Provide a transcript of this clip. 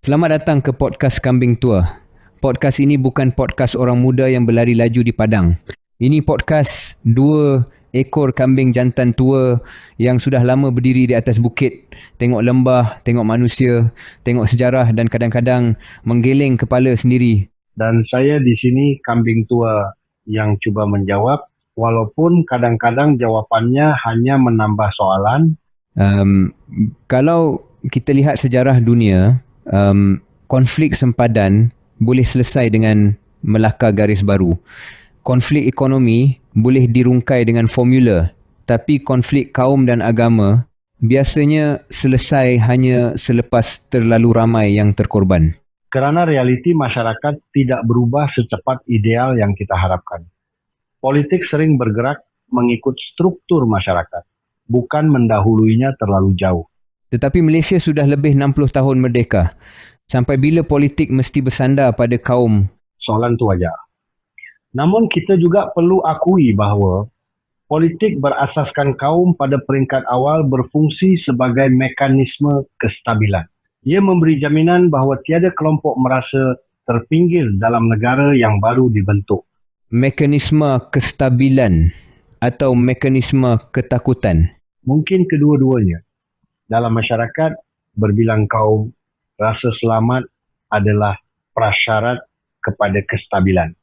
Selamat datang ke podcast Kambing Tua. Podcast ini bukan podcast orang muda yang berlari laju di padang. Ini podcast dua ekor kambing jantan tua yang sudah lama berdiri di atas bukit, tengok lembah, tengok manusia, tengok sejarah dan kadang-kadang menggeleng kepala sendiri. Dan saya di sini kambing tua yang cuba menjawab, walaupun kadang-kadang jawapannya hanya menambah soalan. Kalau kita lihat sejarah dunia, konflik sempadan boleh selesai dengan melakar garis baru. Konflik ekonomi boleh dirungkai dengan formula, tapi konflik kaum dan agama biasanya selesai hanya selepas terlalu ramai yang terkorban. Kerana realiti masyarakat tidak berubah secepat ideal yang kita harapkan. Politik sering bergerak mengikut struktur masyarakat, bukan mendahuluinya terlalu jauh. Tetapi Malaysia sudah lebih 60 tahun merdeka. Sampai bila politik mesti bersandar pada kaum? Soalan itu wajar. Namun kita juga perlu akui bahawa politik berasaskan kaum pada peringkat awal berfungsi sebagai mekanisme kestabilan. Ia memberi jaminan bahawa tiada kelompok merasa terpinggir dalam negara yang baru dibentuk. Mekanisme kestabilan atau mekanisme ketakutan? Mungkin kedua-duanya. Dalam masyarakat, berbilang kaum, rasa selamat adalah prasyarat kepada kestabilan.